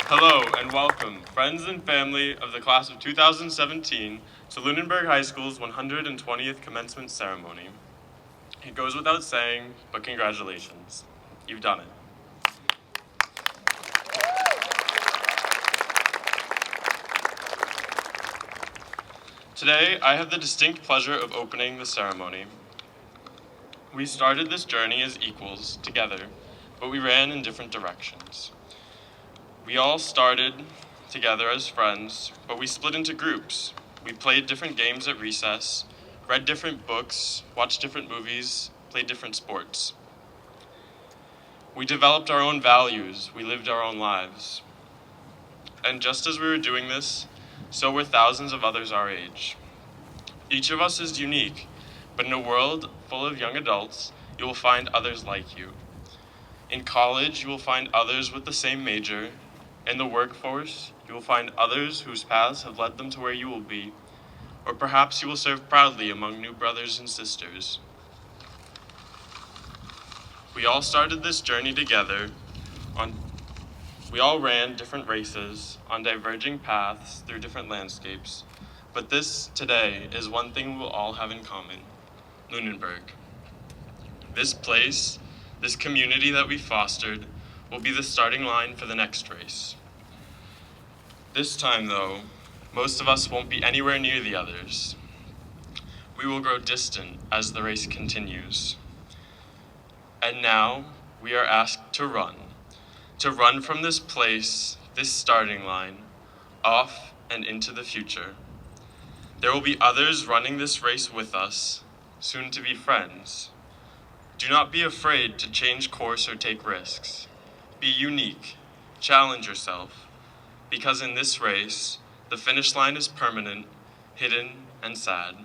Hello and welcome, friends and family of the class of 2017, to Lunenburg High School's 120th commencement ceremony. It goes without saying, but congratulations. You've done it. Today, I have the distinct pleasure of opening the ceremony. We started this journey as equals, together, but we ran in different directions. We all started together as friends, but we split into groups. We played different games at recess, read different books, watched different movies, played different sports. We developed our own values, we lived our own lives. And just as we were doing this, so were thousands of others our age. Each of us is unique, but in a world full of young adults, you will find others like you. In college, you will find others with the same major. In the workforce, you will find others whose paths have led them to where you will be, or perhaps you will serve proudly among new brothers and sisters. We all started this journey together. We all ran different races on diverging paths through different landscapes, but this today is one thing we will all have in common: Lunenburg. This place, this community that we fostered, will be the starting line for the next race. This time, though, most of us won't be anywhere near the others. We will grow distant as the race continues. And now, we are asked to run from this place, this starting line, off and into the future. There will be others running this race with us, soon to be friends. Do not be afraid to change course or take risks. Be unique, challenge yourself, because in this race, the finish line is permanent, hidden, and sad.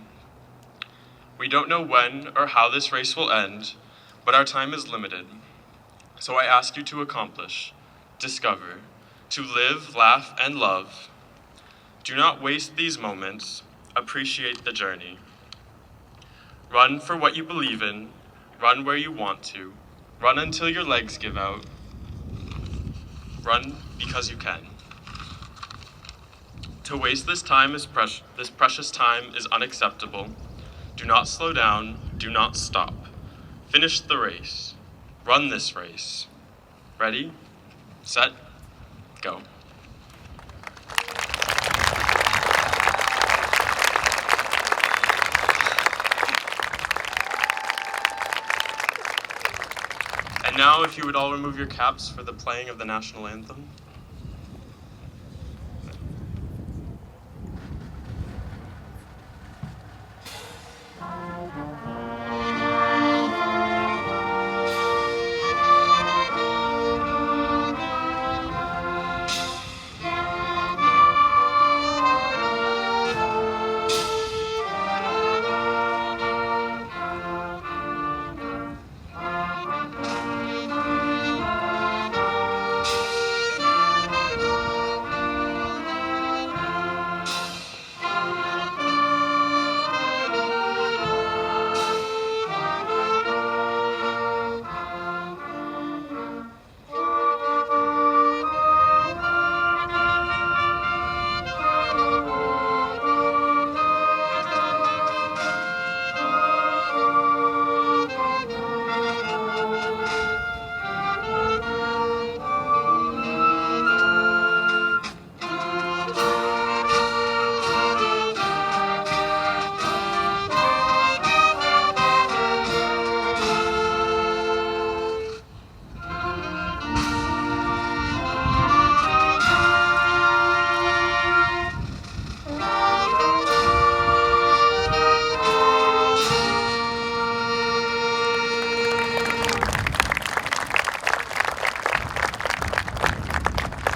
We don't know when or how this race will end, but our time is limited. So I ask you to accomplish, discover, to live, laugh, and love. Do not waste these moments, appreciate the journey. Run for what you believe in, run where you want to, run until your legs give out. Run because you can. To waste this precious time is unacceptable. Do not slow down, do not stop. Finish the race. Run this race. Ready, set, go. And now, if you would all remove your caps for the playing of the national anthem.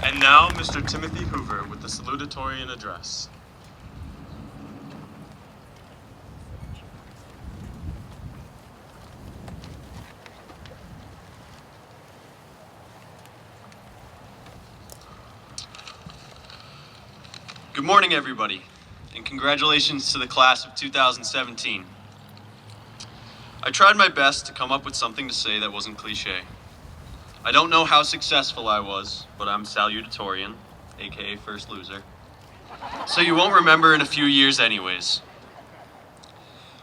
And now, Mr. Timothy Hoover with the salutatorian address. Good morning, everybody, and congratulations to the class of 2017. I tried my best to come up with something to say that wasn't cliche. I don't know how successful I was, but I'm salutatorian, aka first loser. So you won't remember in a few years anyways.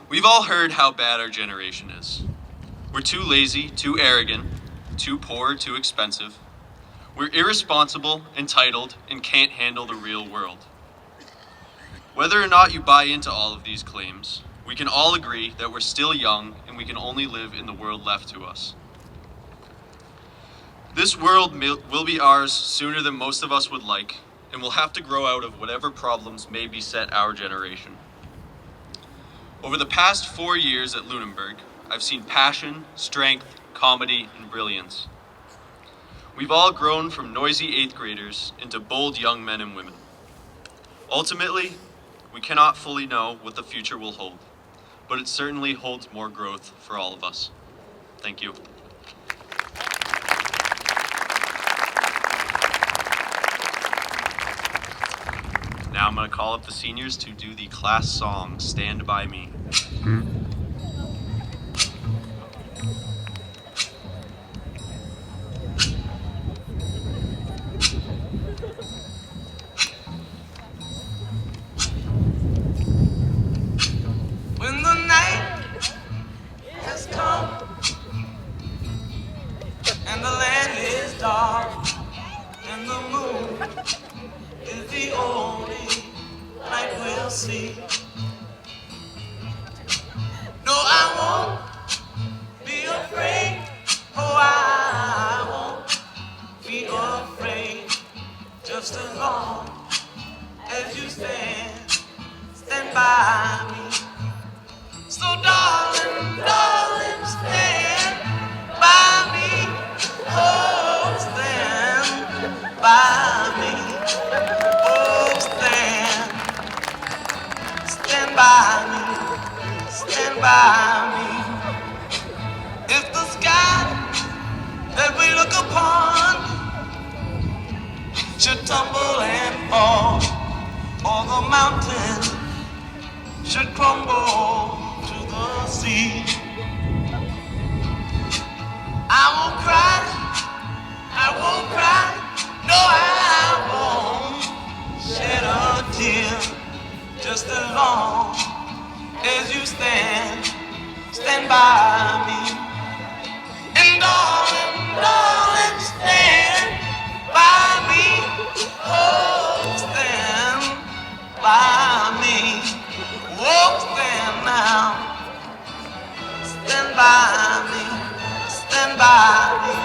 We've all heard how bad our generation is. We're too lazy, too arrogant, too poor, too expensive. We're irresponsible, entitled, and can't handle the real world. Whether or not you buy into all of these claims, we can all agree that we're still young and we can only live in the world left to us. This world will be ours sooner than most of us would like, and we'll have to grow out of whatever problems may beset our generation. Over the past 4 years at Lunenburg, I've seen passion, strength, comedy, and brilliance. We've all grown from noisy 8th graders into bold young men and women. Ultimately, we cannot fully know what the future will hold, but it certainly holds more growth for all of us. Thank you. Now I'm going to call up the seniors to do the class song, Stand By Me. When the night has come and the land is dark and the moon is the only light we'll see. No, I won't be afraid. Oh, I won't be afraid. Just as long as you stand by me. So darling, darling, stand by me. Oh, stand by me. Oh, stand by me. Stand by me. If the sky that we look upon should tumble and fall, or the mountain should crumble to the sea, I won't cry, no, I won't shed a tear, just as long as you stand by me. And darling, darling, stand by me, oh, stand by me, oh, stand now. Stand by me, stand by me.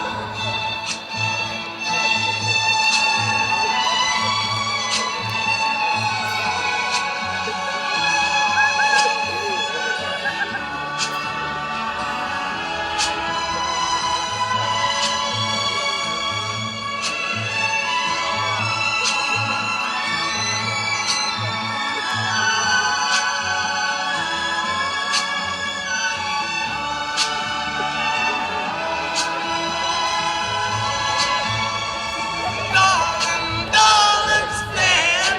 Darling, darling, stand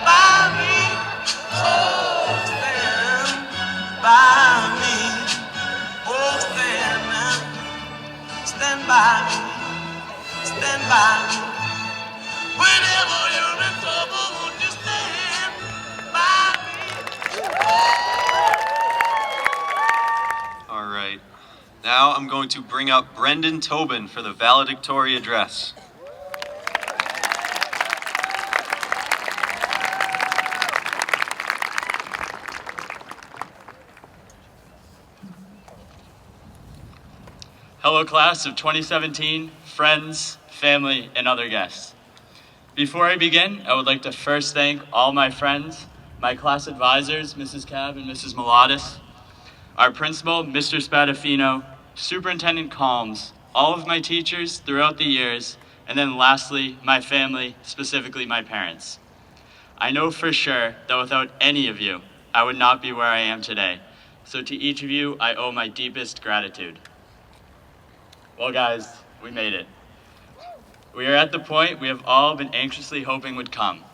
by me, oh, stand by me, oh, stand by me, stand by me. Whenever you're in trouble, won't you stand by me? All right. Now I'm going to bring up Brendan Tobin for the valedictory address. Hello class of 2017, friends, family, and other guests. Before I begin, I would like to first thank all my friends, my class advisors, Mrs. Cab and Mrs. Mulatus, our principal, Mr. Spadafino, Superintendent Calms, all of my teachers throughout the years, and then lastly, my family, specifically my parents. I know for sure that without any of you, I would not be where I am today. So to each of you, I owe my deepest gratitude. Well guys, we made it. We are at the point we have all been anxiously hoping would come.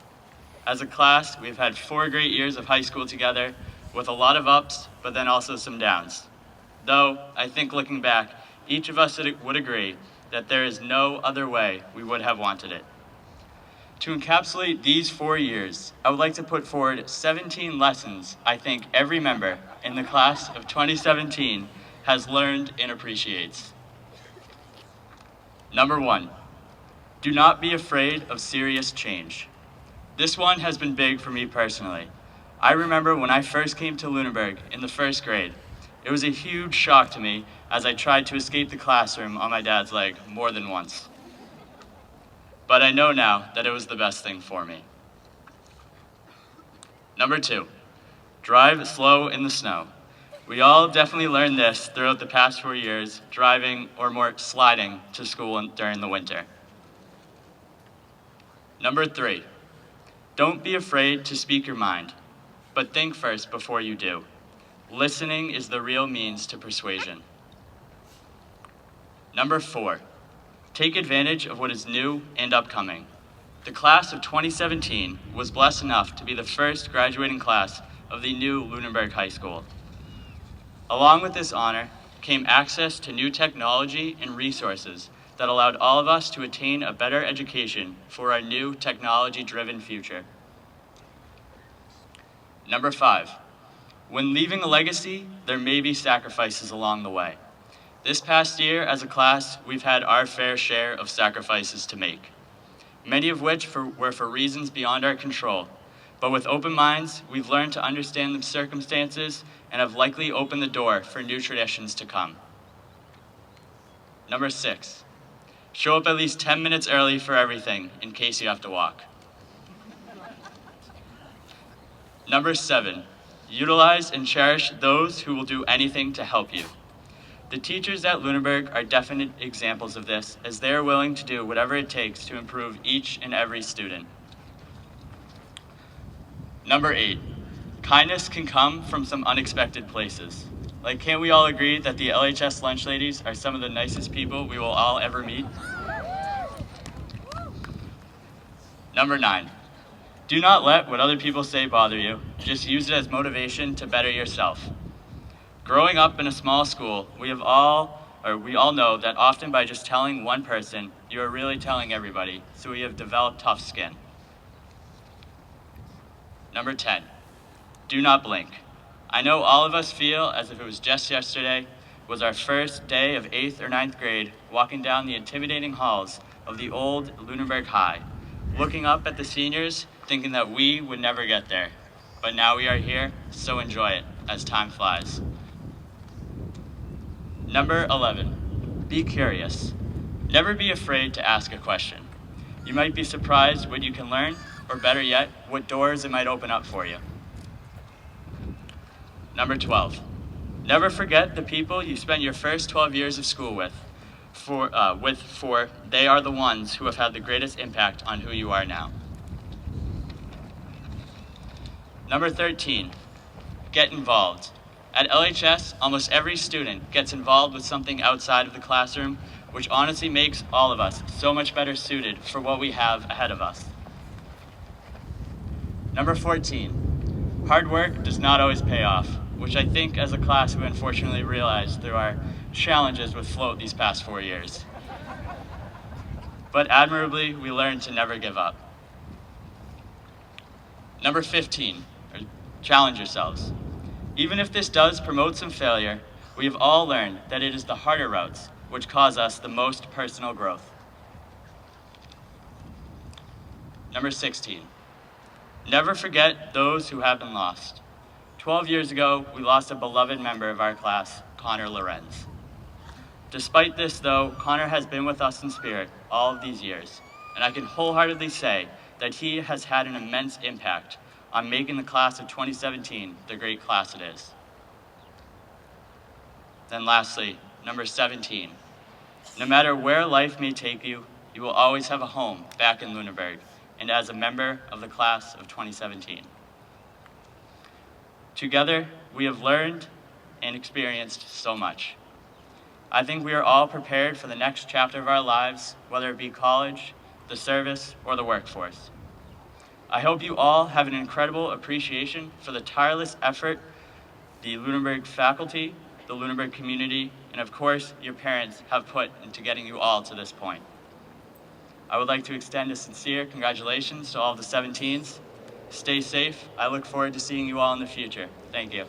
As a class, we've had 4 great years of high school together with a lot of ups, but then also some downs. Though, I think looking back, each of us would agree that there is no other way we would have wanted it. To encapsulate these 4 years, I would like to put forward 17 lessons I think every member in the class of 2017 has learned and appreciates. Number 1, do not be afraid of serious change. This one has been big for me personally. I remember when I first came to Lunenburg in the 1st grade. It was a huge shock to me as I tried to escape the classroom on my dad's leg more than once. But I know now that it was the best thing for me. Number 2, drive slow in the snow. We all definitely learned this throughout the past 4 years, driving or more sliding to school during the winter. Number 3, don't be afraid to speak your mind, but think first before you do. Listening is the real means to persuasion. Number 4, take advantage of what is new and upcoming. The class of 2017 was blessed enough to be the first graduating class of the new Lunenburg High School. Along with this honor came access to new technology and resources that allowed all of us to attain a better education for our new technology-driven future. Number 5, when leaving a legacy, there may be sacrifices along the way. This past year, as a class, we've had our fair share of sacrifices to make, many of which were for reasons beyond our control. But with open minds, we've learned to understand the circumstances and have likely opened the door for new traditions to come. Number 6, show up at least 10 minutes early for everything in case you have to walk. Number 7, utilize and cherish those who will do anything to help you. The teachers at Lunenburg are definite examples of this, as they are willing to do whatever it takes to improve each and every student. Number 8, kindness can come from some unexpected places. Like, can't we all agree that the LHS lunch ladies are some of the nicest people we will all ever meet? Number 9, do not let what other people say bother you. Just use it as motivation to better yourself. Growing up in a small school, we all know that often by just telling one person, you are really telling everybody, so we have developed tough skin. Number 10, do not blink. I know all of us feel as if it was just yesterday was our first day of 8th or 9th grade walking down the intimidating halls of the old Lunenburg High, looking up at the seniors, thinking that we would never get there. But now we are here, so enjoy it as time flies. Number 11, be curious. Never be afraid to ask a question. You might be surprised what you can learn, or better yet, what doors it might open up for you. Number 12, never forget the people you spent your first 12 years of school with, for they are the ones who have had the greatest impact on who you are now. Number 13, get involved. At LHS, almost every student gets involved with something outside of the classroom, which honestly makes all of us so much better suited for what we have ahead of us. Number 14, hard work does not always pay off, which I think as a class we unfortunately realized through our challenges with float these past 4 years. But admirably, we learned to never give up. Number 15, challenge yourselves. Even if this does promote some failure, we have all learned that it is the harder routes which cause us the most personal growth. Number 16, never forget those who have been lost. 12 years ago, we lost a beloved member of our class, Connor Lorenz. Despite this, though, Connor has been with us in spirit all of these years, and I can wholeheartedly say that he has had an immense impact on making the class of 2017 the great class it is. Then lastly, number 17, no matter where life may take you, you will always have a home back in Lunenburg and as a member of the class of 2017. Together, we have learned and experienced so much. I think we are all prepared for the next chapter of our lives, whether it be college, the service, or the workforce. I hope you all have an incredible appreciation for the tireless effort the Lunenburg faculty the Lunenburg community, and of course, your parents have put into getting you all to this point. I would like to extend a sincere congratulations to all of the 17s. Stay safe. I look forward to seeing you all in the future. Thank you.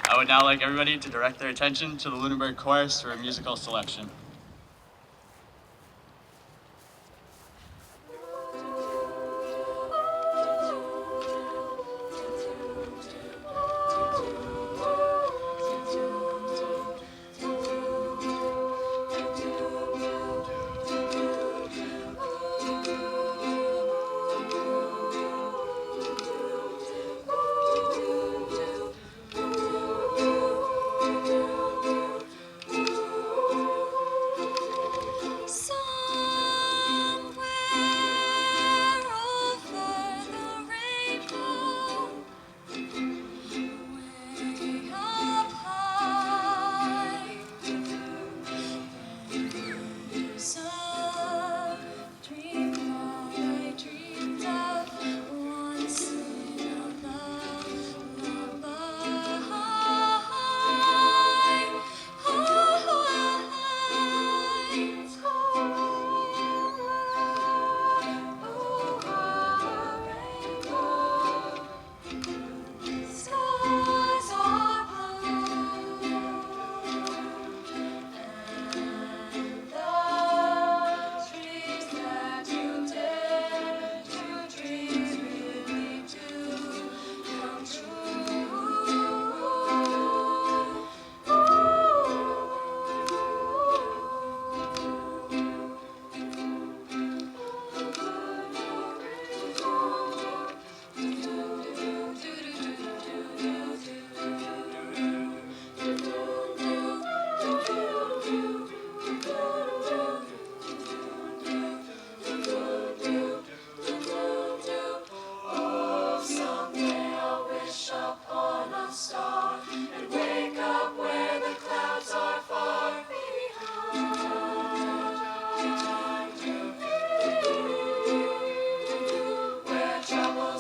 I would now like everybody to direct their attention to the Lunenburg Chorus for a musical selection.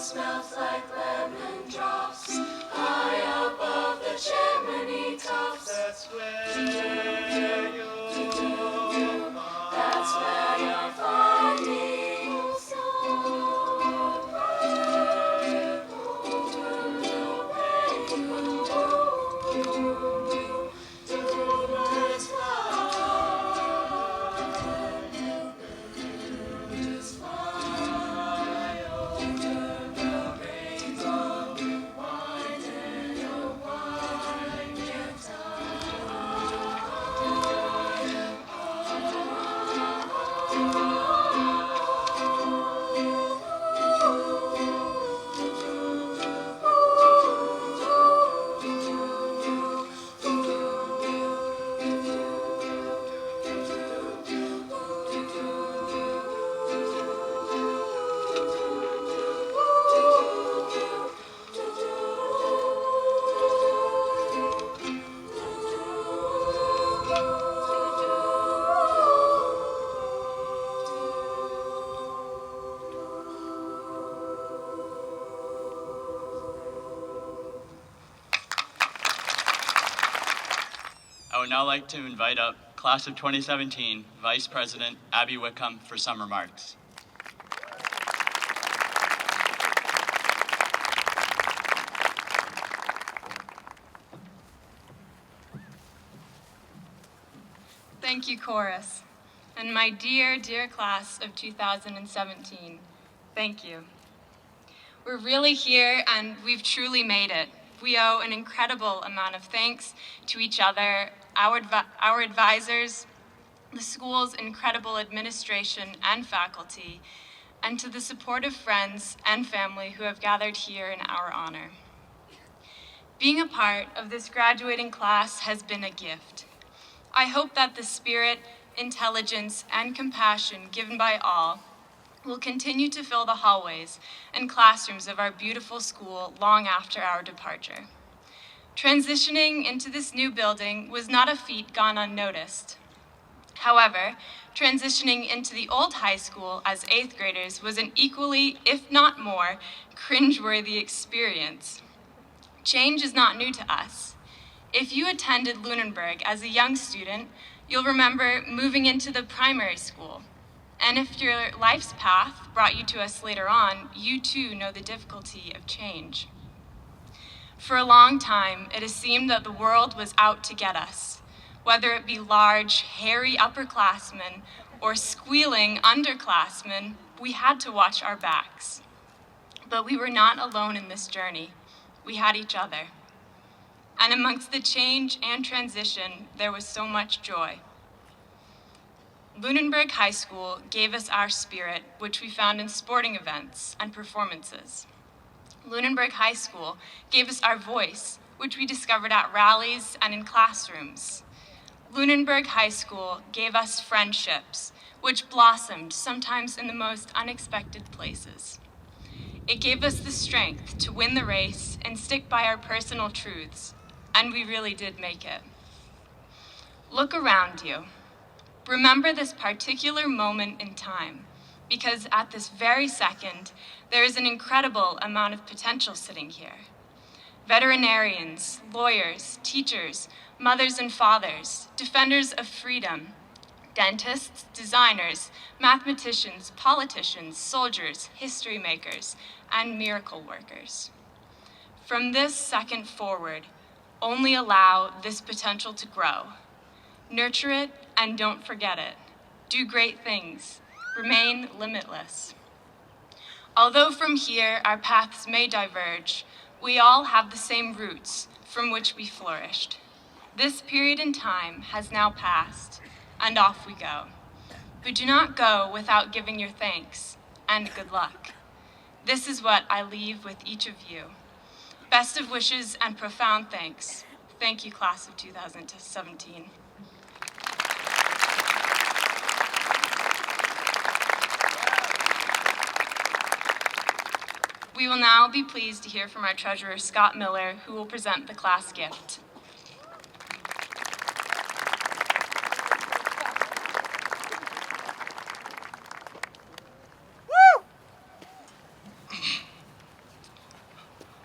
Smells like lemon drops high above the chimney tops. That's where you'll find me. I would now like to invite up Class of 2017 Vice President Abby Wickham for some remarks. Thank you, Chorus. And my dear, dear class of 2017, thank you. We're really here and we've truly made it. We owe an incredible amount of thanks to each other, our advisors, the school's incredible administration and faculty, and to the supportive friends and family who have gathered here in our honor. Being a part of this graduating class has been a gift. I hope that the spirit, intelligence, and compassion given by all will continue to fill the hallways and classrooms of our beautiful school long after our departure. Transitioning into this new building was not a feat gone unnoticed. However, transitioning into the old high school as 8th graders was an equally, if not more, cringeworthy experience. Change is not new to us. If you attended Lunenburg as a young student, you'll remember moving into the primary school. And if your life's path brought you to us later on, you too know the difficulty of change. For a long time, it has seemed that the world was out to get us, whether it be large, hairy upperclassmen or squealing underclassmen. We had to watch our backs. But we were not alone in this journey. We had each other. And amongst the change and transition, there was so much joy. Lunenburg High School gave us our spirit, which we found in sporting events and performances. Lunenburg High School gave us our voice, which we discovered at rallies and in classrooms. Lunenburg High School gave us friendships, which blossomed sometimes in the most unexpected places. It gave us the strength to win the race and stick by our personal truths, and we really did make it. Look around you. Remember this particular moment in time, because at this very second, there is an incredible amount of potential sitting here. Veterinarians, lawyers, teachers, mothers and fathers, defenders of freedom, dentists, designers, mathematicians, politicians, soldiers, history makers, and miracle workers. From this second forward, only allow this potential to grow. Nurture it and don't forget it. Do great things. Remain limitless. Although from here our paths may diverge, we all have the same roots from which we flourished. This period in time has now passed, and off we go. But do not go without giving your thanks, and good luck. This is what I leave with each of you. Best of wishes and profound thanks. Thank you, class of 2017. We will now be pleased to hear from our treasurer, Scott Miller, who will present the class gift.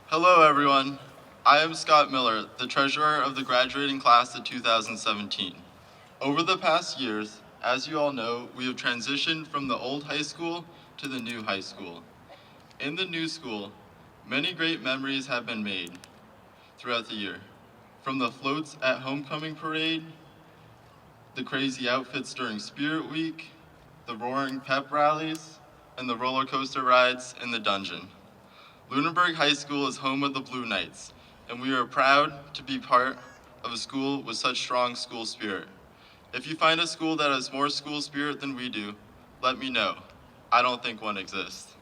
Hello, everyone. I am Scott Miller, the treasurer of the graduating class of 2017. Over the past years, as you all know, we have transitioned from the old high school to the new high school. In the new school, many great memories have been made throughout the year. From the floats at homecoming parade, the crazy outfits during Spirit Week, the roaring pep rallies, and the roller coaster rides in the dungeon. Lunenburg High School is home of the Blue Knights, and we are proud to be part of a school with such strong school spirit. If you find a school that has more school spirit than we do, let me know. I don't think one exists.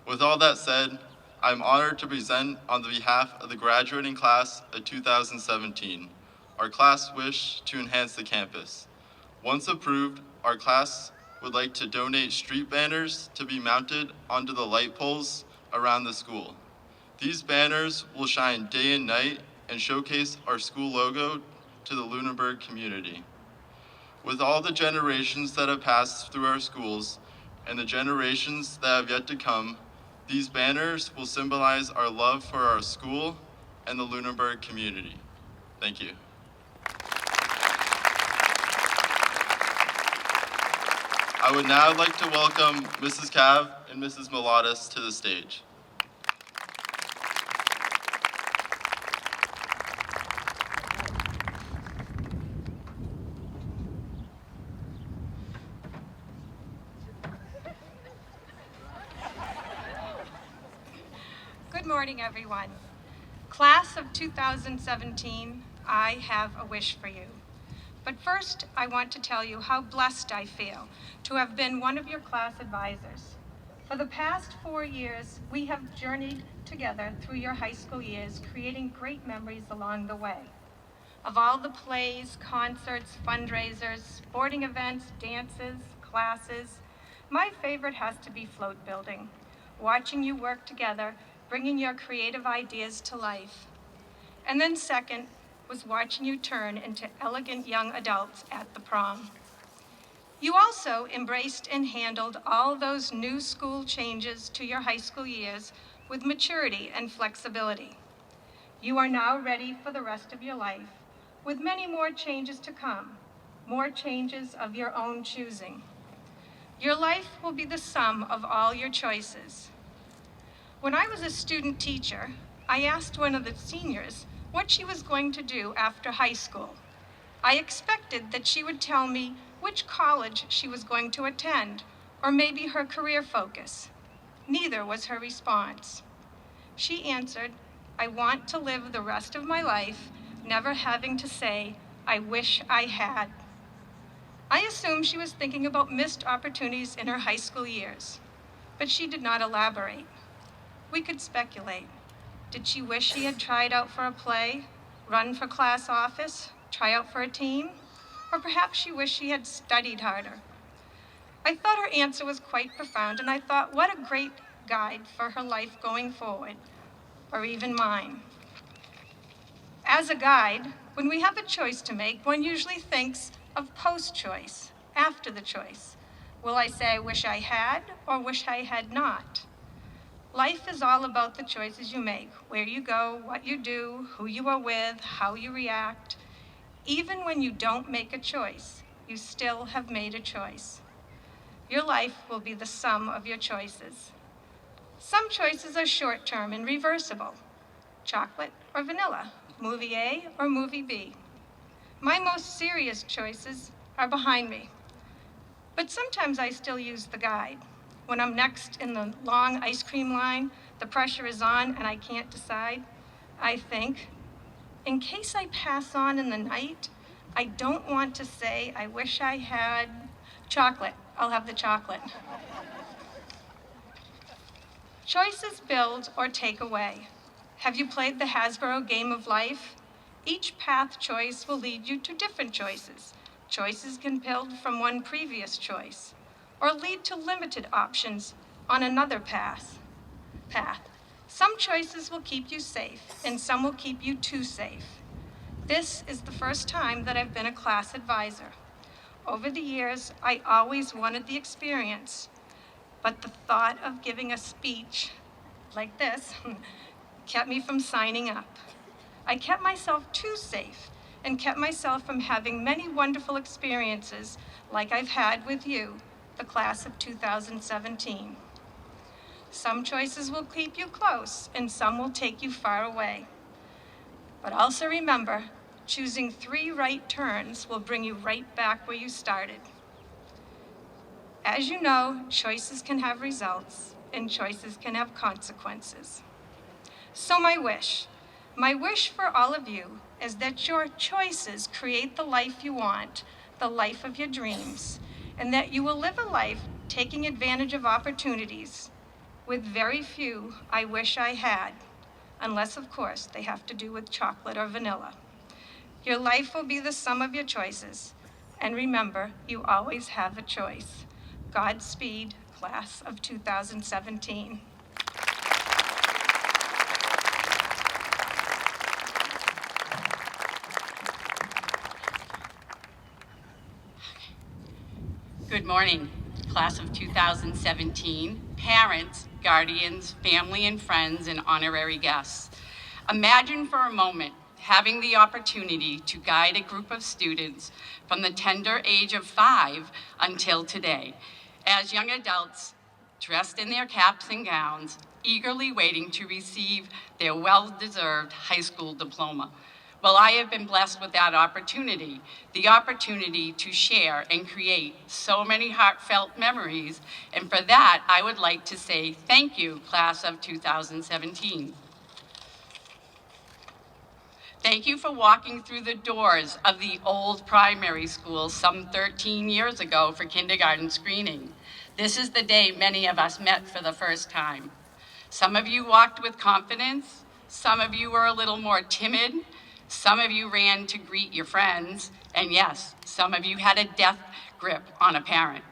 With all that said, I'm honored to present on the behalf of the graduating class of 2017, our class wish to enhance the campus. Once approved, our class would like to donate street banners to be mounted onto the light poles around the school. These banners will shine day and night and showcase our school logo to the Lunenburg community. With all the generations that have passed through our schools and the generations that have yet to come, these banners will symbolize our love for our school and the Lunenburg community. Thank you. I would now like to welcome Mrs. Cav and Mrs. Milatis to the stage. Good morning, everyone. Class of 2017, I have a wish for you. But first, I want to tell you how blessed I feel to have been one of your class advisors. For the past 4 years, we have journeyed together through your high school years, creating great memories along the way. Of all the plays, concerts, fundraisers, sporting events, dances, classes, my favorite has to be float building. Watching you work together, bringing your creative ideas to life. And then second was watching you turn into elegant young adults at the prom. You also embraced and handled all those new school changes to your high school years with maturity and flexibility. You are now ready for the rest of your life, with many more changes to come, more changes of your own choosing. Your life will be the sum of all your choices. When I was a student teacher, I asked one of the seniors what she was going to do after high school. I expected that she would tell me which college she was going to attend, or maybe her career focus. Neither was her response. She answered, "I want to live the rest of my life never having to say, 'I wish I had.'" I assumed she was thinking about missed opportunities in her high school years, but she did not elaborate. We could speculate. Did she wish she had tried out for a play, run for class office, try out for a team? Or perhaps she wished she had studied harder. I thought her answer was quite profound, and I thought, what a great guide for her life going forward, or even mine. As a guide, when we have a choice to make, one usually thinks of post-choice, after the choice. Will I say I wish I had, or wish I had not? Life is all about the choices you make, where you go, what you do, who you are with, how you react. Even when you don't make a choice, you still have made a choice. Your life will be the sum of your choices. Some choices are short-term and reversible. Chocolate or vanilla, movie A or movie B. My most serious choices are behind me. But sometimes I still use the guide. When I'm next in the long ice cream line, the pressure is on and I can't decide, I think, in case I pass on in the night, I don't want to say, "I wish I had chocolate." I'll have the chocolate. Choices build or take away. Have you played the Hasbro game of life? Each path choice will lead you to different choices. Choices can build from one previous choice, or lead to limited options on another path. Some choices will keep you safe, and some will keep you too safe. This is the first time that I've been a class advisor. Over the years, I always wanted the experience, but the thought of giving a speech like this kept me from signing up. I kept myself too safe and kept myself from having many wonderful experiences like I've had with you, the class of 2017. Some choices will keep you close and some will take you far away. But also remember, choosing 3 right turns will bring you right back where you started. As you know, choices can have results and choices can have consequences. So my wish for all of you is that your choices create the life you want, the life of your dreams, and that you will live a life taking advantage of opportunities with very few "I wish I had," unless of course they have to do with chocolate or vanilla. Your life will be the sum of your choices, and remember, you always have a choice. Godspeed, class of 2017. Good morning, class of 2017, parents, guardians, family and friends, and honorary guests. Imagine for a moment having the opportunity to guide a group of students from the tender age of 5 until today, as young adults dressed in their caps and gowns, eagerly waiting to receive their well-deserved high school diploma. Well, I have been blessed with that opportunity, the opportunity to share and create so many heartfelt memories, and for that, I would like to say thank you, class of 2017. Thank you for walking through the doors of the old primary school some 13 years ago for kindergarten screening. This is the day many of us met for the first time. Some of you walked with confidence, some of you were a little more timid, some of you ran to greet your friends, and yes, some of you had a death grip on a parent.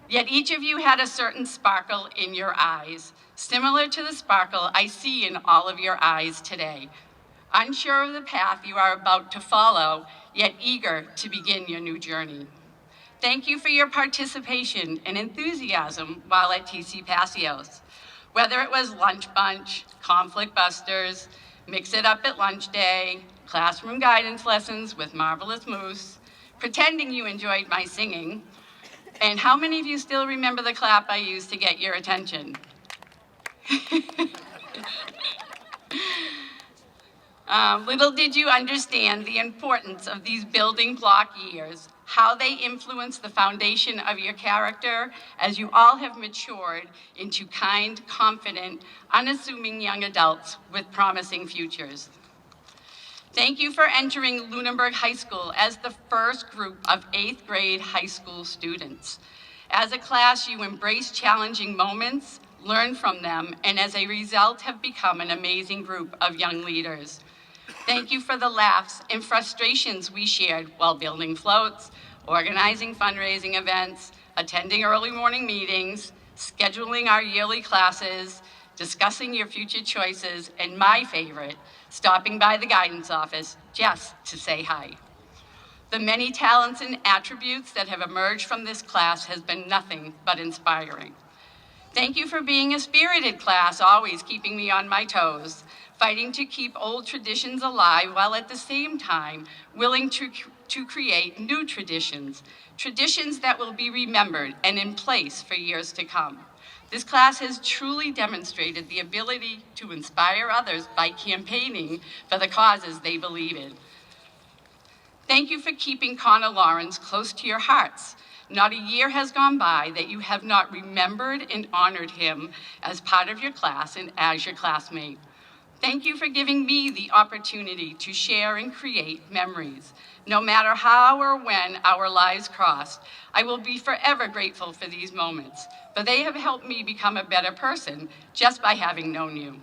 Yet each of you had a certain sparkle in your eyes, similar to the sparkle I see in all of your eyes today. Unsure of the path you are about to follow, yet eager to begin your new journey. Thank you for your participation and enthusiasm while at TC Passios. Whether it was lunch bunch, conflict busters, mix it up at lunch day, classroom guidance lessons with Marvelous Moose, pretending you enjoyed my singing, and how many of you still remember the clap I used to get your attention? Little did you understand the importance of these building block years, how they influence the foundation of your character as you all have matured into kind, confident, unassuming young adults with promising futures. Thank you for entering Lunenburg High School as the first group of 8th grade high school students. As a class, you embrace challenging moments, learn from them, and as a result have become an amazing group of young leaders. Thank you for the laughs and frustrations we shared while building floats, organizing fundraising events, attending early morning meetings, scheduling our yearly classes, discussing your future choices, and my favorite, stopping by the guidance office just to say hi. The many talents and attributes that have emerged from this class has been nothing but inspiring. Thank you for being a spirited class, always keeping me on my toes, fighting to keep old traditions alive while at the same time willing to create new traditions, traditions that will be remembered and in place for years to come. This class has truly demonstrated the ability to inspire others by campaigning for the causes they believe in. Thank you for keeping Connor Lawrence close to your hearts. Not a year has gone by that you have not remembered and honored him as part of your class and as your classmate. Thank you for giving me the opportunity to share and create memories. No matter how or when our lives crossed, I will be forever grateful for these moments, for they have helped me become a better person just by having known you.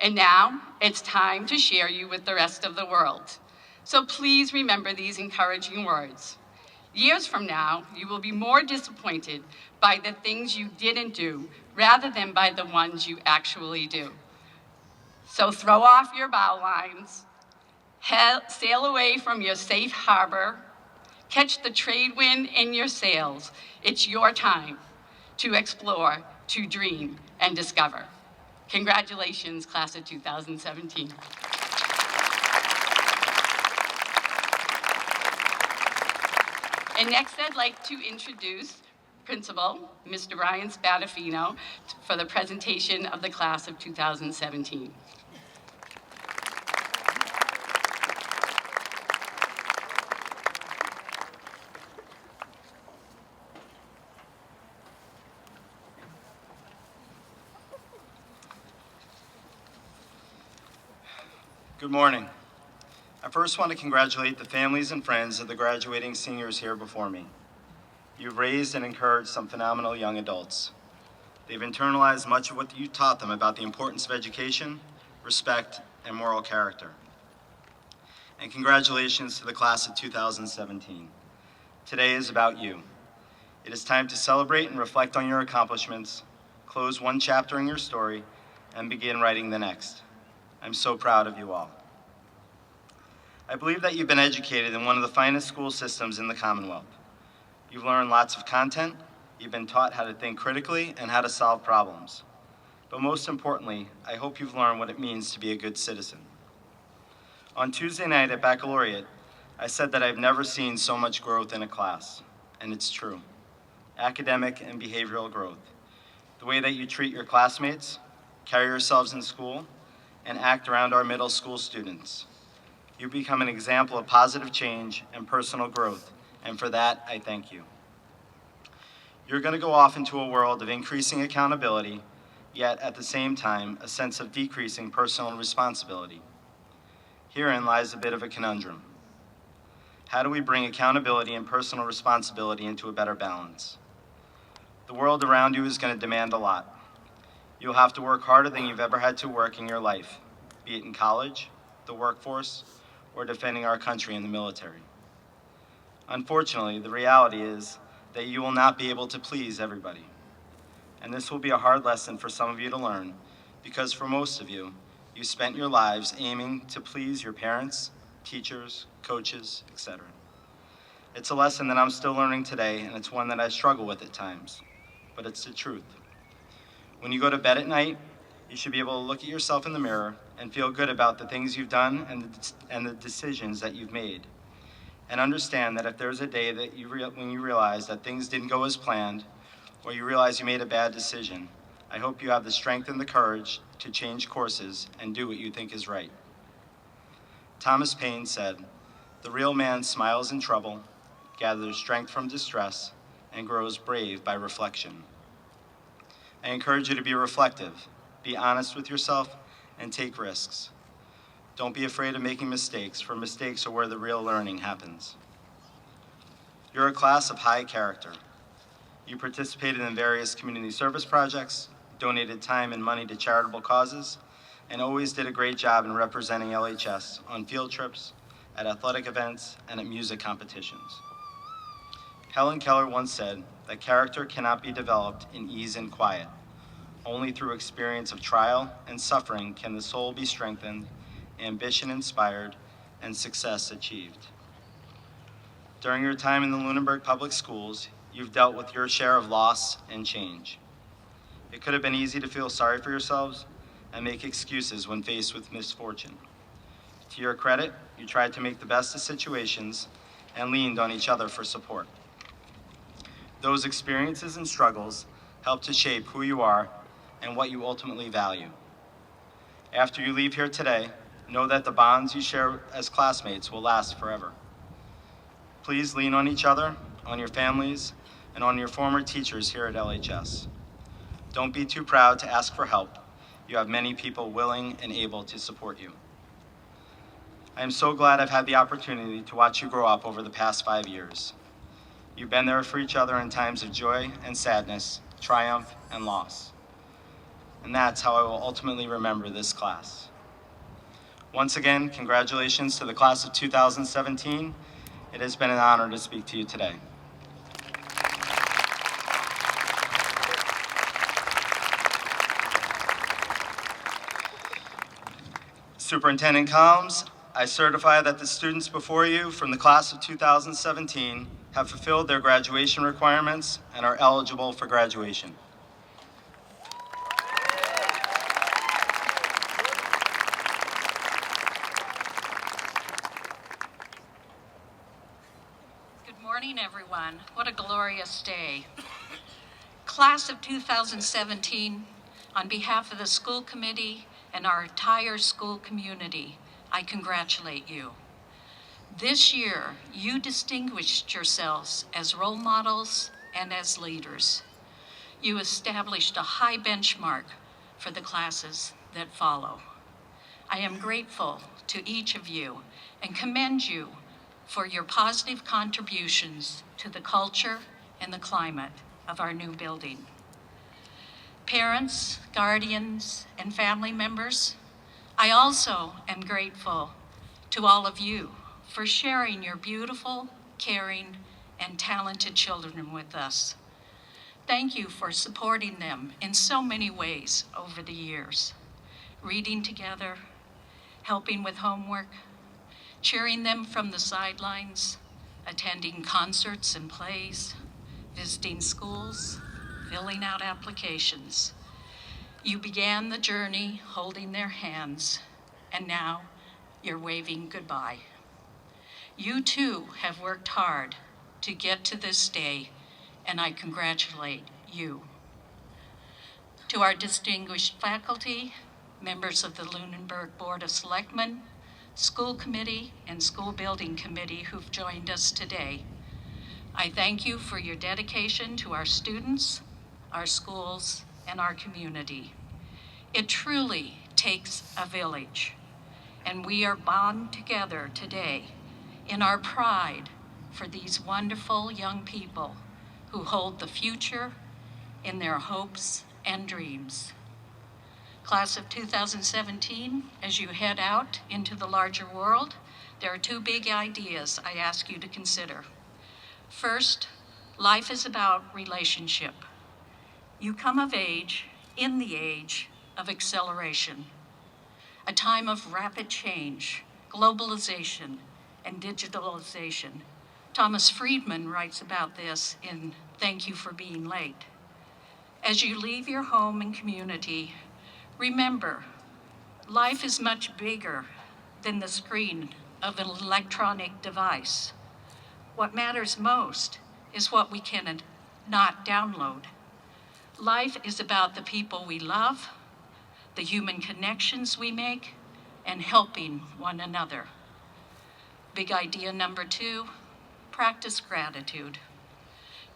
And now, it's time to share you with the rest of the world. So please remember these encouraging words. Years from now, you will be more disappointed by the things you didn't do rather than by the ones you actually do. So throw off your bow lines, sail away from your safe harbor, catch the trade wind in your sails. It's your time to explore, to dream, and discover. Congratulations, class of 2017. And next, I'd like to introduce Principal, Mr. Ryan Spadafino, for the presentation of the class of 2017. Good morning. I first want to congratulate the families and friends of the graduating seniors here before me. You've raised and encouraged some phenomenal young adults. They've internalized much of what you taught them about the importance of education, respect, and moral character. And congratulations to the class of 2017. Today is about you. It is time to celebrate and reflect on your accomplishments, close one chapter in your story, and begin writing the next. I'm so proud of you all. I believe that you've been educated in one of the finest school systems in the Commonwealth. You've learned lots of content, you've been taught how to think critically and how to solve problems. But most importantly, I hope you've learned what it means to be a good citizen. On Tuesday night at Baccalaureate, I said that I've never seen so much growth in a class, and it's true. Academic and behavioral growth. The way that you treat your classmates, carry yourselves in school, and act around our middle school students. You become an example of positive change and personal growth, and for that, I thank you. You're going to go off into a world of increasing accountability, yet at the same time, a sense of decreasing personal responsibility. Herein lies a bit of a conundrum. How do we bring accountability and personal responsibility into a better balance? The world around you is going to demand a lot. You'll have to work harder than you've ever had to work in your life, be it in college, the workforce, or defending our country in the military. Unfortunately, the reality is that you will not be able to please everybody. And this will be a hard lesson for some of you to learn, because for most of you, you spent your lives aiming to please your parents, teachers, coaches, etc. It's a lesson that I'm still learning today, and it's one that I struggle with at times, but it's the truth. When you go to bed at night, you should be able to look at yourself in the mirror and feel good about the things you've done and the decisions that you've made. And understand that if there's a day that when you realize that things didn't go as planned, or you realize you made a bad decision, I hope you have the strength and the courage to change courses and do what you think is right. Thomas Paine said, "The real man smiles in trouble, gathers strength from distress, and grows brave by reflection." I encourage you to be reflective, be honest with yourself, and take risks. Don't be afraid of making mistakes, for mistakes are where the real learning happens. You're a class of high character. You participated in various community service projects, donated time and money to charitable causes, and always did a great job in representing LHS on field trips, at athletic events, and at music competitions. Helen Keller once said that character cannot be developed in ease and quiet. Only through experience of trial and suffering can the soul be strengthened, ambition inspired, and success achieved. During your time in the Lunenburg Public Schools, you've dealt with your share of loss and change. It could have been easy to feel sorry for yourselves and make excuses when faced with misfortune. To your credit, you tried to make the best of situations and leaned on each other for support. Those experiences and struggles help to shape who you are and what you ultimately value. After you leave here today, know that the bonds you share as classmates will last forever. Please lean on each other, on your families, and on your former teachers here at LHS. Don't be too proud to ask for help. You have many people willing and able to support you. I am so glad I've had the opportunity to watch you grow up over the past 5 years. You've been there for each other in times of joy and sadness, triumph and loss. And that's how I will ultimately remember this class. Once again, congratulations to the class of 2017. It has been an honor to speak to you today. Superintendent Collins, I certify that the students before you from the class of 2017 have fulfilled their graduation requirements and are eligible for graduation. Good morning, everyone. What a glorious day. Class of 2017, on behalf of the school committee and our entire school community, I congratulate you. This year, you distinguished yourselves as role models and as leaders. You established a high benchmark for the classes that follow. I am grateful to each of you and commend you for your positive contributions to the culture and the climate of our new building. Parents, guardians, and family members, I also am grateful to all of you for sharing your beautiful, caring, and talented children with us. Thank you for supporting them in so many ways over the years. Reading together, helping with homework, cheering them from the sidelines, attending concerts and plays, visiting schools, filling out applications. You began the journey holding their hands, and now you're waving goodbye. You too have worked hard to get to this day, and I congratulate you. To our distinguished faculty, members of the Lunenburg Board of Selectmen, school committee, and school building committee who've joined us today, I thank you for your dedication to our students, our schools, and our community. It truly takes a village, and we are bound together today in our pride for these wonderful young people who hold the future in their hopes and dreams. Class of 2017, as you head out into the larger world, there are two big ideas I ask you to consider. First, life is about relationship. You come of age in the age of acceleration, a time of rapid change, globalization, and digitalization, Thomas Friedman writes about this in Thank You for Being Late. As you leave your home and community, remember, life is much bigger than the screen of an electronic device. What matters most is what we can not download. Life is about the people we love, the human connections we make, and helping one another. Big idea number 2, practice gratitude.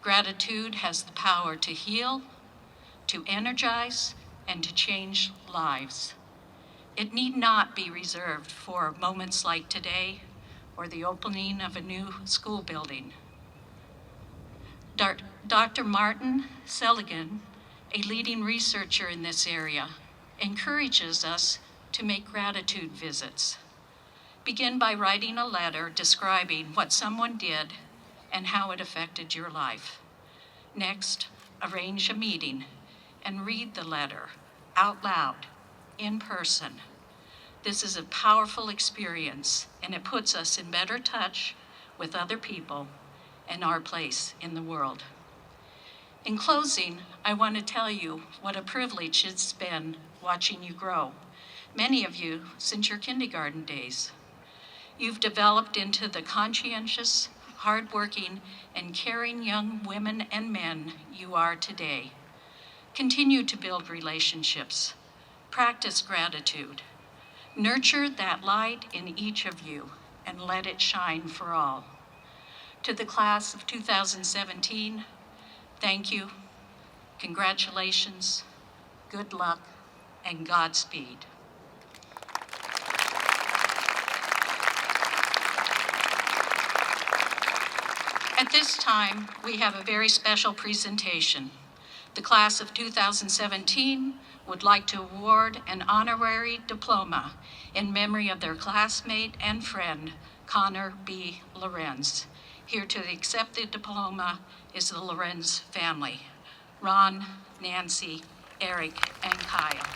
Gratitude has the power to heal, to energize, and to change lives. It need not be reserved for moments like today or the opening of a new school building. Dr. Martin Seligman, a leading researcher in this area, encourages us to make gratitude visits. Begin by writing a letter describing what someone did and how it affected your life. Next, arrange a meeting and read the letter out loud, in person. This is a powerful experience, and it puts us in better touch with other people and our place in the world. In closing, I want to tell you what a privilege it's been watching you grow, many of you since your kindergarten days. You've developed into the conscientious, hardworking, and caring young women and men you are today. Continue to build relationships, practice gratitude, nurture that light in each of you, and let it shine for all. To the class of 2017, thank you, congratulations, good luck, and Godspeed. At this time, we have a very special presentation. The class of 2017 would like to award an honorary diploma in memory of their classmate and friend, Connor B. Lorenz. Here to accept the diploma is the Lorenz family, Ron, Nancy, Eric, and Kyle.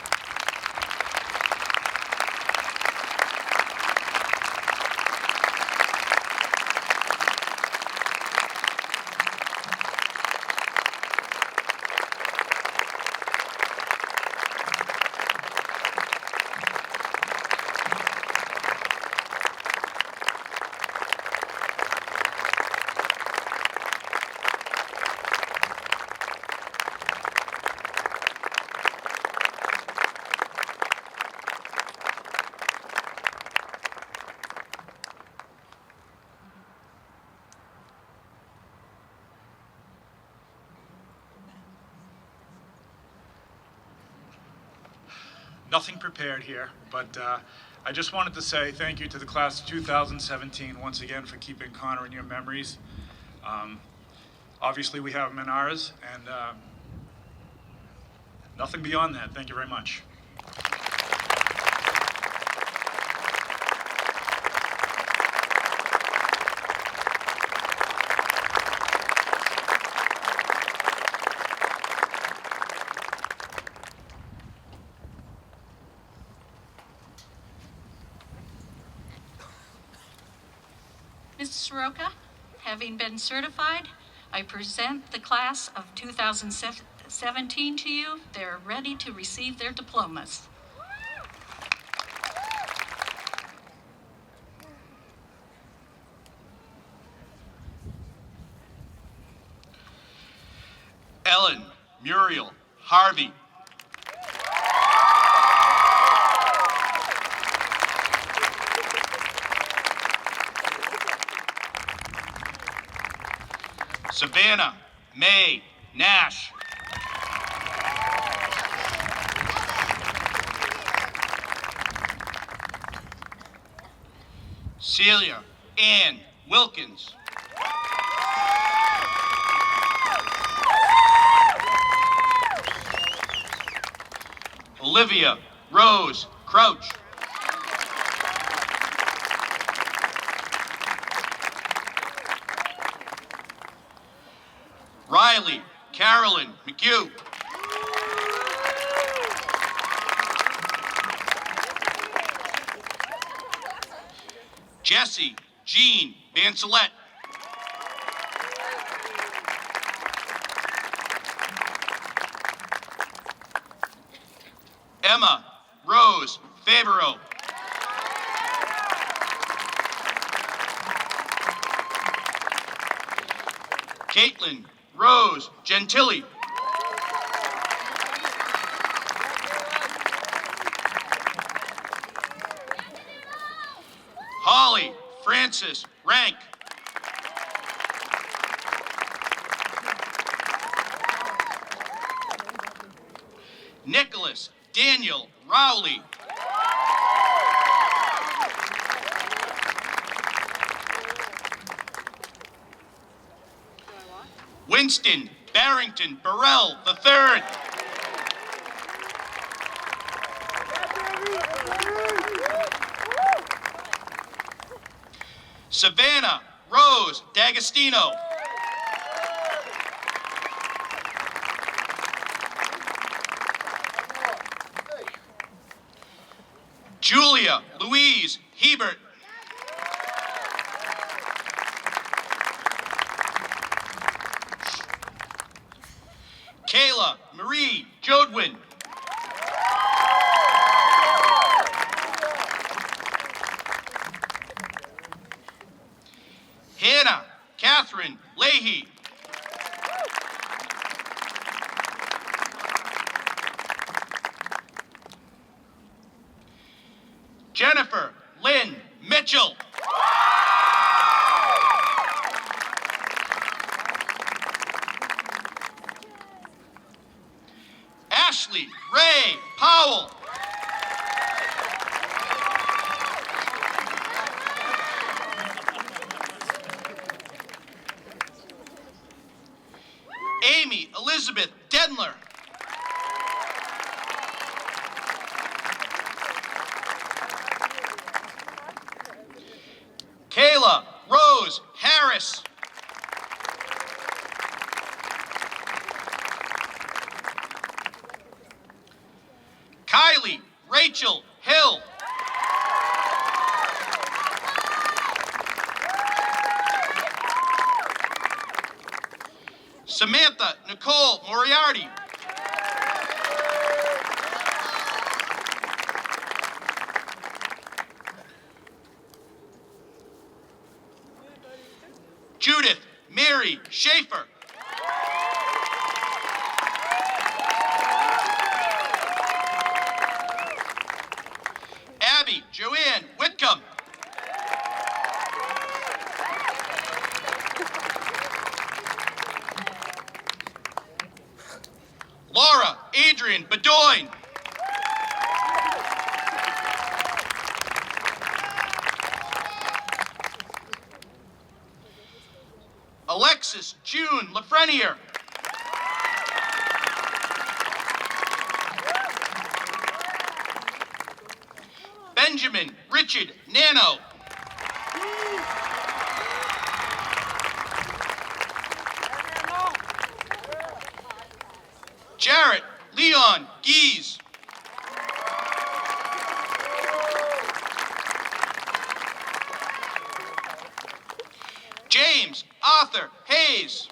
Nothing prepared here, but I just wanted to say thank you to the class of 2017 once again for keeping Connor in your memories. Obviously, we have him in ours, and nothing beyond that. Thank you very much. Ms. Soroka, having been certified, I present the class of 2017 to you. They're ready to receive their diplomas. Ellen, Muriel, Harvey. Savannah, May, Nash. Celia, Ann, Wilkins. Olivia, Rose, Crouch. Riley, Carolyn, McHugh. Jesse, Jean, Vancelette. Emma Rose Favreau. Caitlin Rose Gentili. Holly Francis Rank. Nicholas Daniel Rowley. Winston Barrington Burrell III. Savannah Rose D'Agostino. Julia Louise Hebert. Kayla Marie Jodwin. Hannah Catherine Leahy. Jennifer Lynn Mitchell. Ashley Ray Powell. Amy Elizabeth Denler. Kayla Rose Harris. Kylie Rachel Hill. Samantha Nicole Moriarty. Judith Mary Schaefer. Abby Joanne Whitcomb. Laura Adrian Bedoin. Alexis June Lafreniere. Benjamin Richard Nano. Jarrett Leon Gies. James Arthur Hayes.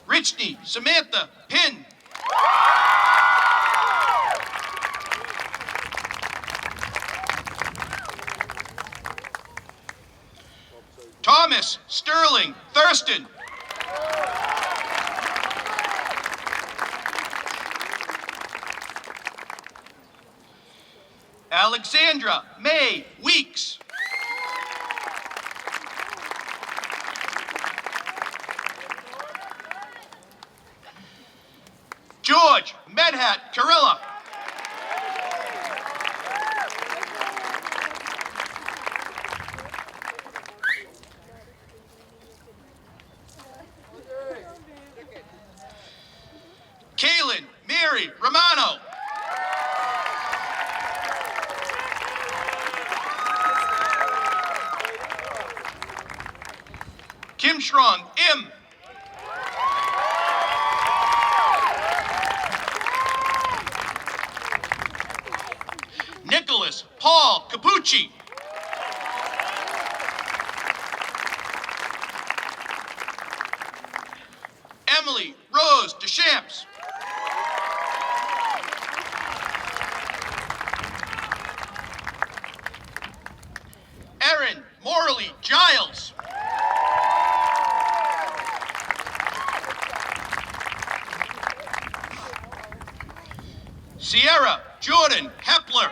Richney Samantha Pinn. Thomas Sterling Thurston. Alexandra May Weeks. George Medhat Carilla. Kaylin Mary Romano. Kim Strong M. Nicholas Paul Capucci. Emily Rose Deschamps. Erin Morley Giles. Sierra Jordan Hepler.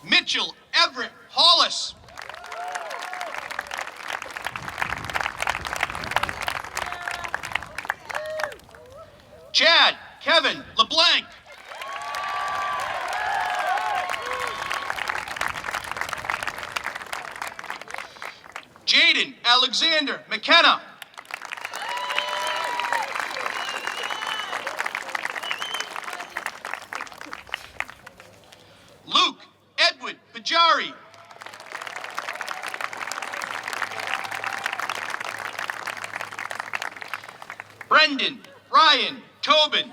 Mitchell Everett Hollis. Chad Kevin LeBlanc. Jaden Alexander McKenna. Luke Edward Pajari. Brendan Ryan Tobin.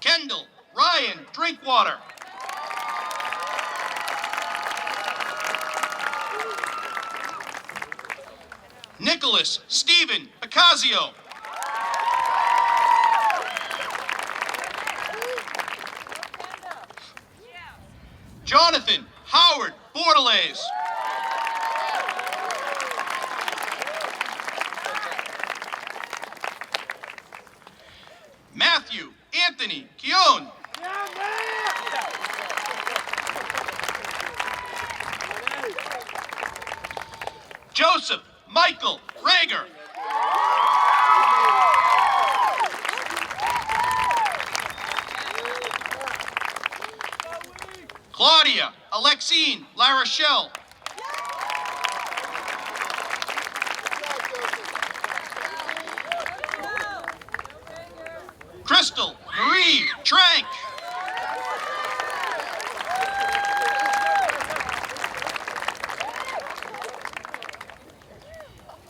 Kendall Ryan Drinkwater. Nicholas Stephen Picasio. Jonathan Howard Bordelaise. Matthew Anthony Keown. Joseph Michael Rager. Claudia Alexine LaRochelle. Crystal Marie Trank.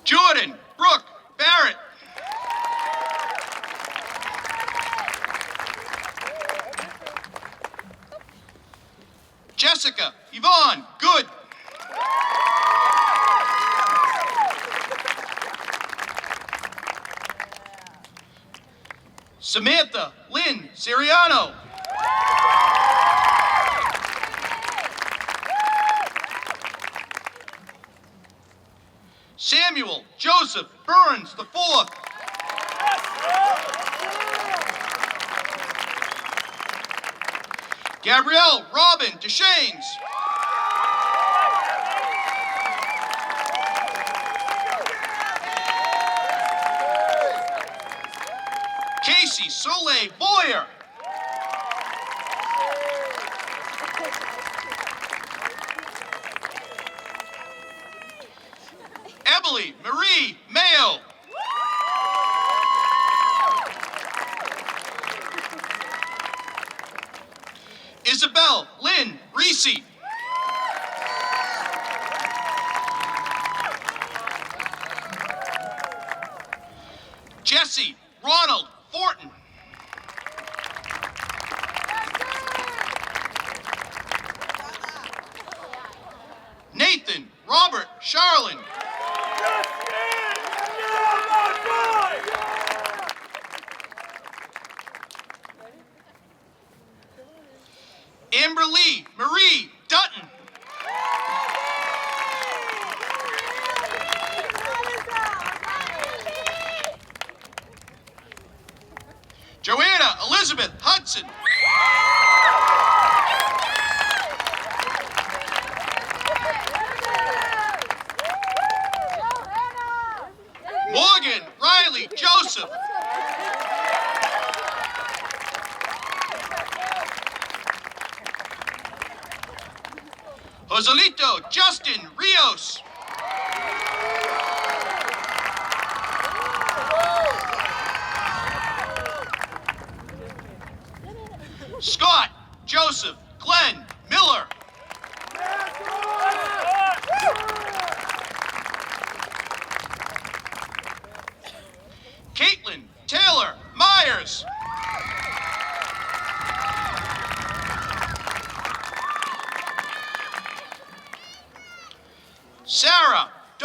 Jordan Brooke Barrett. Jessica Yvonne Good. Samantha Lynn Siriano. Samuel Joseph Burns IV. Gabrielle Robin Deschaines. Casey Soleil Boyer. Emily Marie Mayo. Isabel Lynn Reese. Jesse Ronald Fortin. Nathan Robert Charlin. Amber Lee Marie Dutton. Joanna Elizabeth Hudson. Morgan Riley Joseph. Joselito Justin Rios. Scott Joseph Glenn Miller. Caitlin Taylor Myers.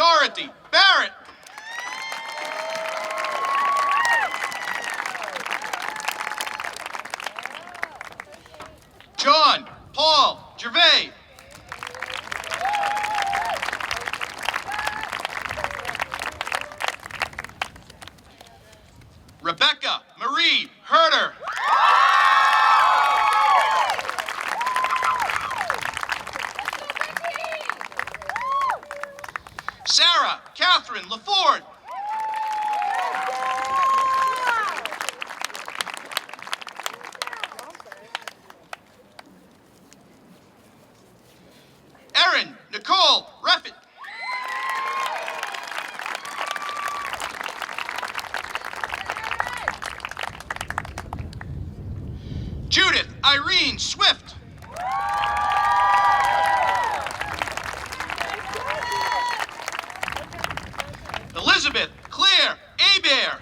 Dorothy Barrett. John Paul Gervais. Rebecca Marie Herder. Sarah Catherine LaFord. Erin Nicole Reffett. Judith Irene Swift. Elizabeth Claire Hebert.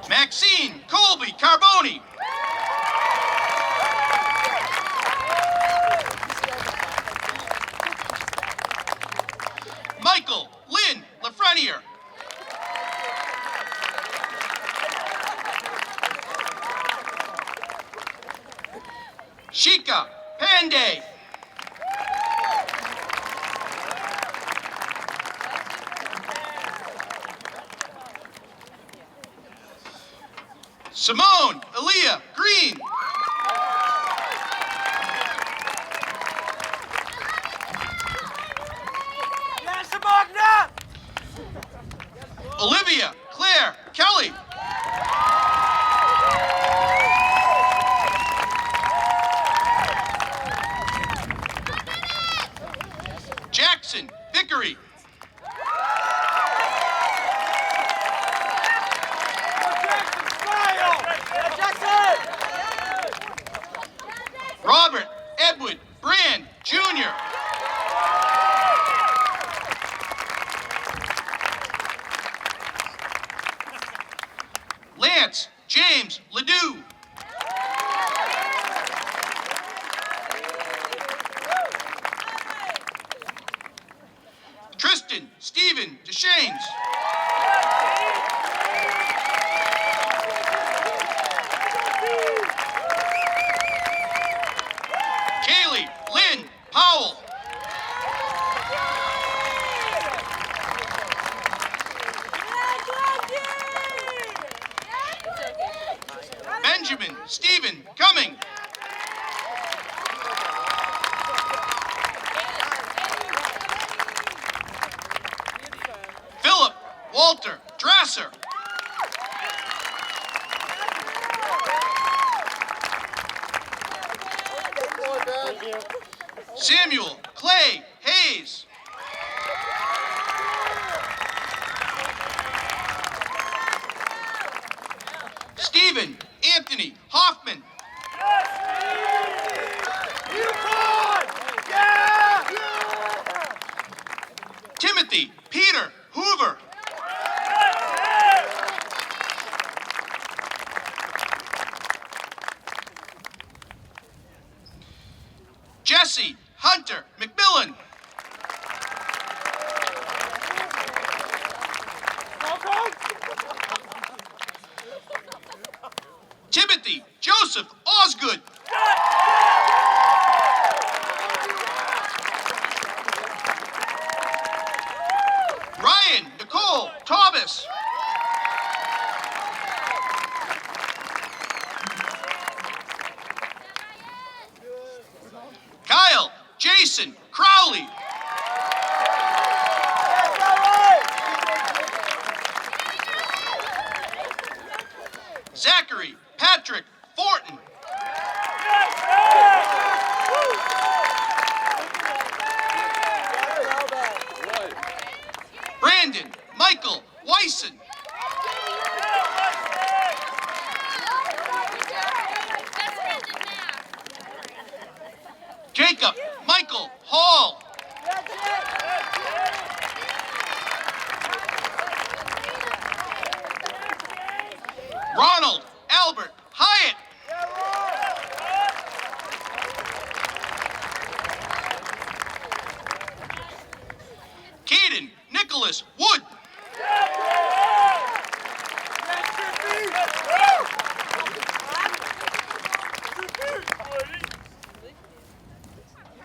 Maxine Colby Carboni. Michael Lynn Lafreniere. Shika Panday. Simone Aaliyah Green. Olivia Claire Kelly. Jackson Vickery. Robert Edward Brand Jr. Lance James Ledoux. Tristan Stephen DeShanes. Kaylee Lynn Powell. Benjamin Stephen Cumming. Philip Walter Drasser. Samuel Clay Hayes. Stephen Anthony Hoffman. Timothy Peter Hoover. Jesse Hunter McMillan. Timothy Joseph Osgood. Ryan Nicole Thomas. Kyle Jason Crowley. Zachary Patrick Fortin. Brandon Michael Wyson. Jacob Michael Hall. Ronald Albert Hyatt. Caden Nicholas Wood.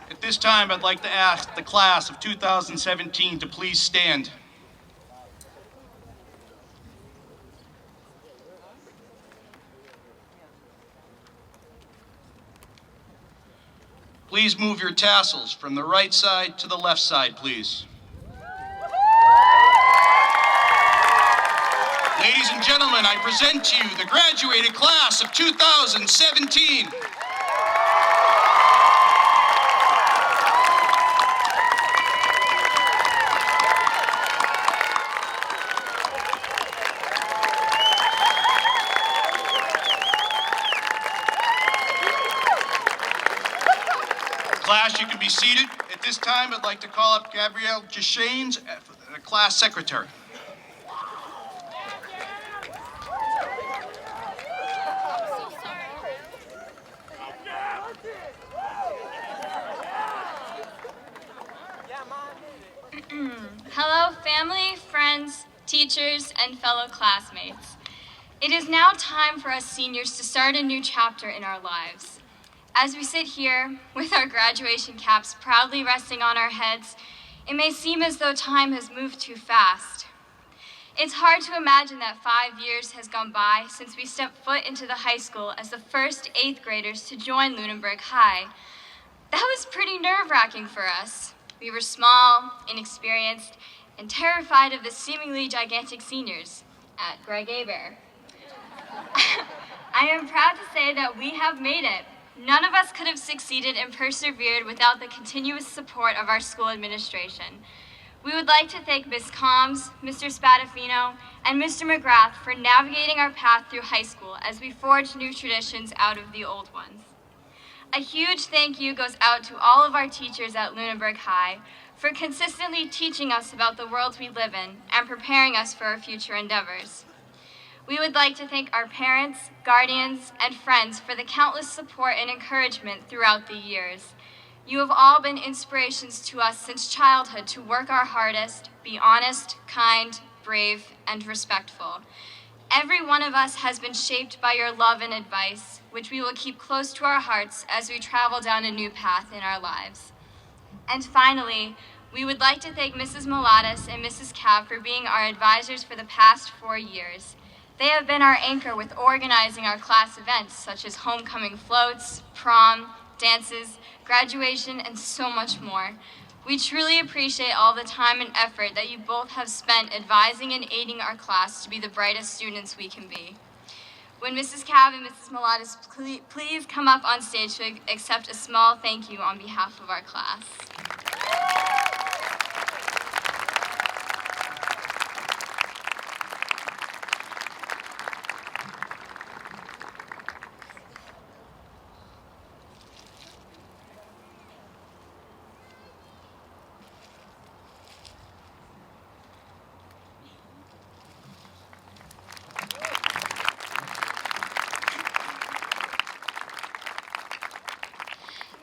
At this time, I'd like to ask the class of 2017 to please stand. Please move your tassels from the right side to the left side, please. Ladies and gentlemen, I present to you the graduated class of 2017. Class, you can be seated. At this time, I'd like to call up Gabrielle Jashanes, class secretary. Hello, family, friends, teachers, and fellow classmates. It is now time for us seniors to start a new chapter in our lives. As we sit here, with our graduation caps proudly resting on our heads, it may seem as though time has moved too fast. It's hard to imagine that 5 years has gone by since we stepped foot into the high school as the first 8th graders to join Lunenburg High. That was pretty nerve-wracking for us. We were small, inexperienced, and terrified of the seemingly gigantic seniors at Greg Aber. I am proud to say that we have made it. None of us could have succeeded and persevered without the continuous support of our school administration. We would like to thank Ms. Combs, Mr. Spadafino, and Mr. McGrath for navigating our path through high school as we forge new traditions out of the old ones. A huge thank you goes out to all of our teachers at Lunenburg High for consistently teaching us about the world we live in and preparing us for our future endeavors. We would like to thank our parents, guardians, and friends for the countless support and encouragement throughout the years. You have all been inspirations to us since childhood to work our hardest, be honest, kind, brave, and respectful. Every one of us has been shaped by your love and advice, which we will keep close to our hearts as we travel down a new path in our lives. And finally, we would like to thank Mrs. Mulatus and Mrs. Cav for being our advisors for the past 4 years. They have been our anchor with organizing our class events such as homecoming floats, prom, dances, graduation, and so much more. We truly appreciate all the time and effort that you both have spent advising and aiding our class to be the brightest students we can be. When Mrs. Cav and Mrs. Mulatus please come up on stage to accept a small thank you on behalf of our class.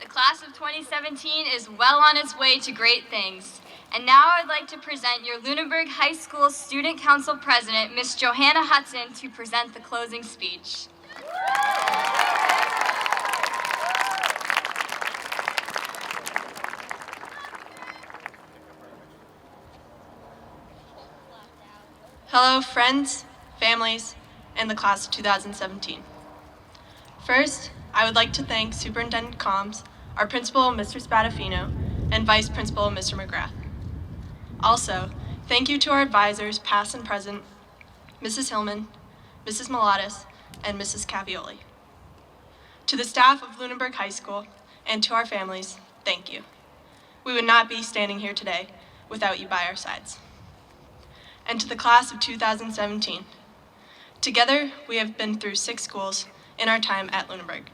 The class of 2017 is well on its way to great things. And now I'd like to present your Lunenburg High School Student Council President, Ms. Johanna Hudson, to present the closing speech. Hello, friends, families, and the class of 2017. First, I would like to thank Superintendent Combs, our principal, Mr. Spadafino, and Vice Principal, Mr. McGrath. Also, thank you to our advisors, past and present, Mrs. Hillman, Mrs. Mulatus, and Mrs. Cavioli. To the staff of Lunenburg High School and to our families, thank you. We would not be standing here today without you by our sides. And to the class of 2017, together we have been through 6 schools in our time at Lunenburg.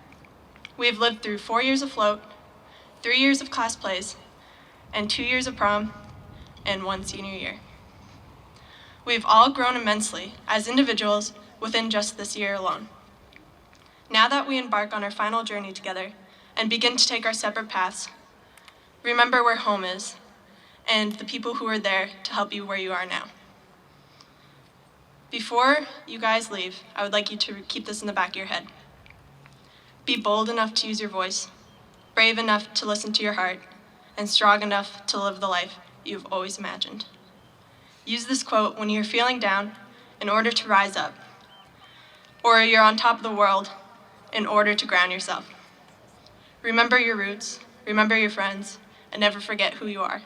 We have lived through 4 years of float, 3 years of class plays, and 2 years of prom, and 1 senior year. We've all grown immensely as individuals within just this year alone. Now that we embark on our final journey together and begin to take our separate paths, remember where home is and the people who are there to help you where you are now. Before you guys leave, I would like you to keep this in the back of your head. Be bold enough to use your voice, brave enough to listen to your heart, and strong enough to live the life you've always imagined. Use this quote when you're feeling down in order to rise up, or you're on top of the world in order to ground yourself. Remember your roots, remember your friends, and never forget who you are.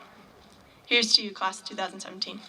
Here's to you, class of 2017.